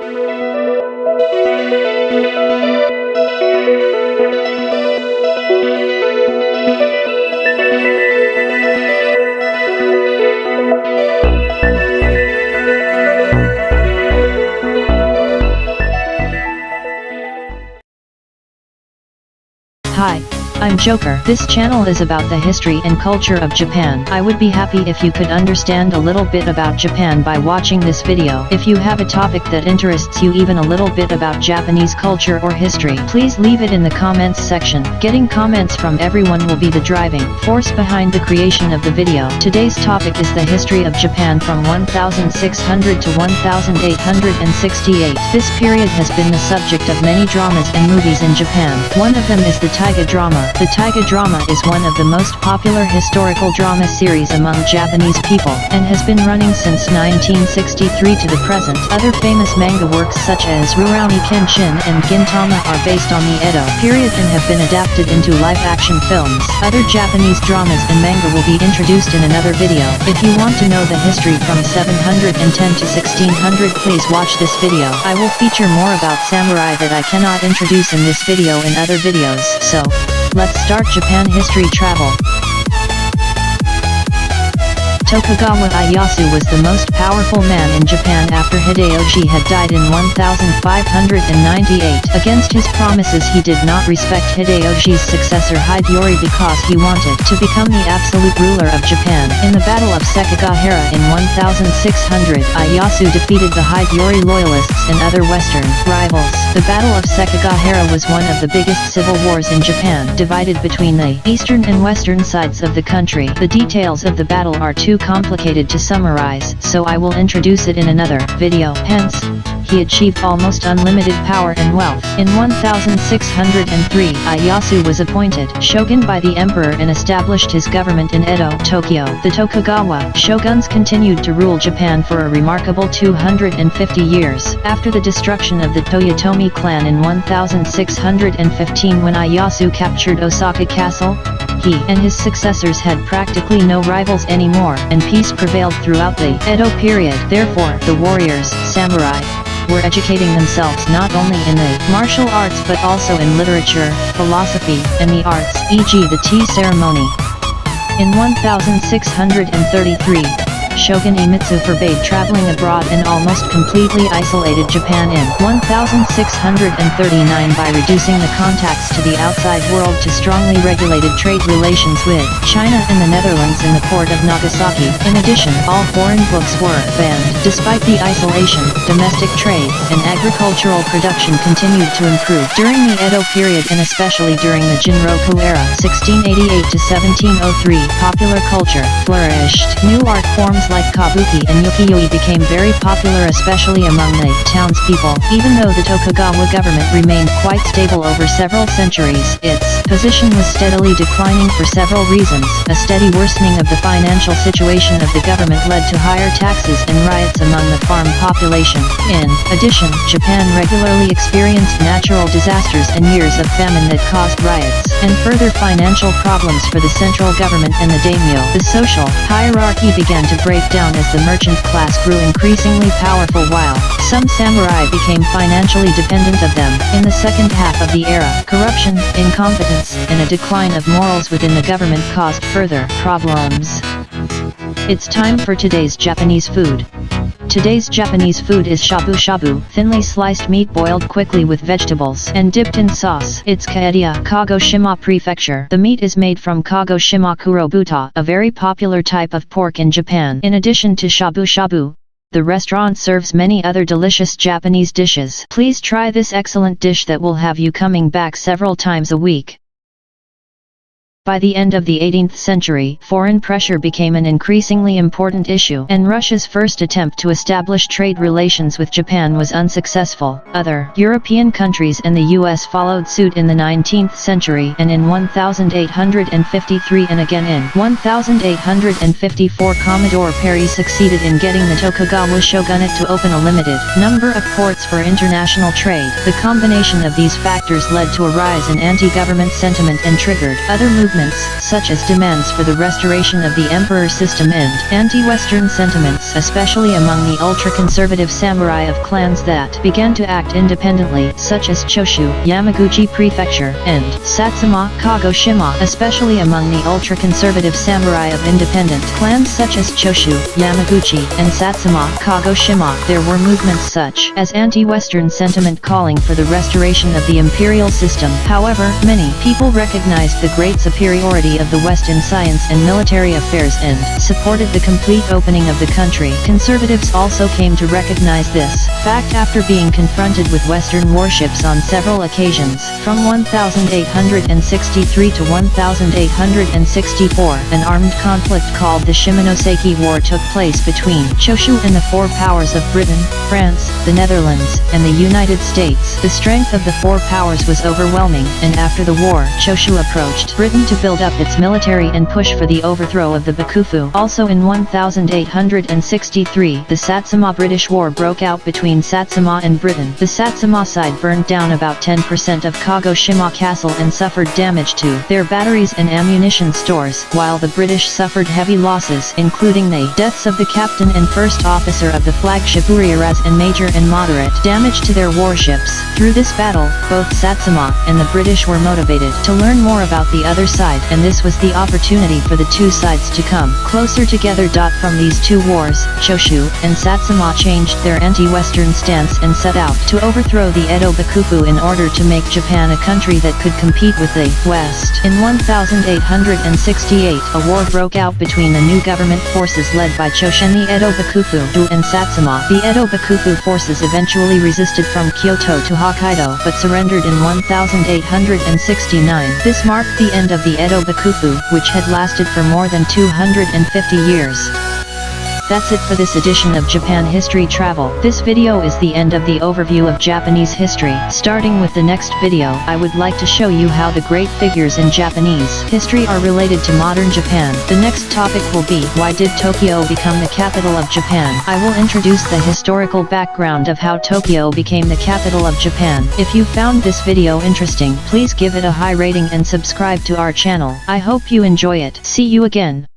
Hi, I'm Joker. This channel is about the history and culture of Japan. I would be happy if you could understand a little bit about Japan by watching this video. If you have a topic that interests you even a little bit about Japanese culture or history, please leave it in the comments section. Getting comments from everyone will be the driving force behind the creation of the video. Today's topic is the history of Japan from 1600 to 1868. This period has been the subject of many dramas and movies in Japan. One of them is the Taiga drama. The Taiga drama is one of the most popular historical drama series among Japanese people, and has been running since 1963 to the present. Other famous manga works such as Rurouni Kenshin and Gintama are based on the Edo period and have been adapted into live-action films. Other Japanese dramas and manga will be introduced in another video. If you want to know the history from 710 to 1600, please watch this video. I will feature more about samurai that I cannot introduce in this video in other videos. So, let's start Japan history travel. Tokugawa Ieyasu was the most powerful man in Japan after Hideyoshi had died in 1598. Against his promises, he did not respect Hideyoshi's successor Hideyori because he wanted to become the absolute ruler of Japan. In the Battle of Sekigahara in 1600, Ieyasu defeated the Hideyori loyalists and other western rivals. The Battle of Sekigahara was one of the biggest civil wars in Japan, divided between the eastern and western sides of the country. The details of the battle are too complicated to summarize, so I will introduce it in another video. Hence, he achieved almost unlimited power and wealth. In 1603, Ieyasu was appointed shogun by the emperor and established his government in Edo, Tokyo. The Tokugawa shoguns continued to rule Japan for a remarkable 250 years. After the destruction of the Toyotomi clan in 1615, when Ieyasu captured Osaka Castle, he and his successors had practically no rivals anymore, and peace prevailed throughout the Edo period. Therefore, the warriors, samurai, were educating themselves not only in the martial arts but also in literature, philosophy, and the arts, e.g. the tea ceremony. In 1633, Shogun Iemitsu forbade traveling abroad and almost completely isolated Japan in 1639 by reducing the contacts to the outside world to strongly regulated trade relations with China and the Netherlands in the port of Nagasaki. In addition, all foreign books were banned. Despite the isolation, domestic trade and agricultural production continued to improve. During the Edo period and especially during the Jinroku era, 1688 to 1703, popular culture flourished. New art forms like kabuki and ukiyo-e became very popular, especially among the townspeople. Even though the Tokugawa government remained quite stable over several centuries, its position was steadily declining for several reasons. A steady worsening of the financial situation of the government led to higher taxes and riots among the farm population. In addition, Japan regularly experienced natural disasters and years of famine that caused riots and further financial problems for the central government and the daimyo. The social hierarchy began to break down as the merchant class grew increasingly powerful while some samurai became financially dependent of them. In the second half of the era, corruption, incompetence, and a decline of morals within the government caused further problems. It's time for today's Japanese food. Today's Japanese food is shabu-shabu, thinly sliced meat boiled quickly with vegetables and dipped in sauce. It's Kaedia, Kagoshima Prefecture. The meat is made from Kagoshima kurobuta, a very popular type of pork in Japan. In addition to shabu-shabu, the restaurant serves many other delicious Japanese dishes. Please try this excellent dish that will have you coming back several times a week. By the end of the 18th century, foreign pressure became an increasingly important issue, and Russia's first attempt to establish trade relations with Japan was unsuccessful. Other European countries and the US followed suit in the 19th century, and in 1853 and again in 1854 Commodore Perry succeeded in getting the Tokugawa shogunate to open a limited number of ports for international trade. The combination of these factors led to a rise in anti-government sentiment and triggered other movements movements, such as demands for the restoration of the emperor system and anti-Western sentiments, especially among the ultra-conservative samurai of clans that began to act independently, such as Choshu, Yamaguchi Prefecture, and Satsuma, Kagoshima, especially among the ultra-conservative samurai of independent clans such as Choshu, Yamaguchi, and Satsuma, Kagoshima. There were movements such as anti-Western sentiment calling for the restoration of the imperial system. However, many people recognized the great superiority of the West in science and military affairs and supported the complete opening of the country. Conservatives also came to recognize this fact after being confronted with Western warships on several occasions. From 1863 to 1864, an armed conflict called the Shimonoseki War took place between Choshu and the four powers of Britain, France, the Netherlands, and the United States. The strength of the four powers was overwhelming, and after the war, Choshu approached Britain to build up its military and push for the overthrow of the Bakufu. Also in 1863, the Satsuma-British War broke out between Satsuma and Britain. The Satsuma side burned down about 10% of Kagoshima Castle and suffered damage to their batteries and ammunition stores, while the British suffered heavy losses, including the deaths of the captain and first officer of the flagship Uriaraz and major and moderate damage to their warships. Through this battle, both Satsuma and the British were motivated to learn more about the other side, and this was the opportunity for the two sides to come closer together. From these two wars, Choshu and Satsuma changed their anti-Western stance and set out to overthrow the Edo Bakufu in order to make Japan a country that could compete with the West. In 1868, a war broke out between the new government forces led by Choshu and the Edo Bakufu and Satsuma. The Edo Bakufu forces eventually resisted from Kyoto to Hokkaido but surrendered in 1869. This marked the end of the Edo Bakufu, which had lasted for more than 250 years. That's it for this edition of Japan History Travel. This video is the end of the overview of Japanese history. Starting with the next video, I would like to show you how the great figures in Japanese history are related to modern Japan. The next topic will be, why did Tokyo become the capital of Japan? I will introduce the historical background of how Tokyo became the capital of Japan. If you found this video interesting, please give it a high rating and subscribe to our channel. I hope you enjoy it. See you again.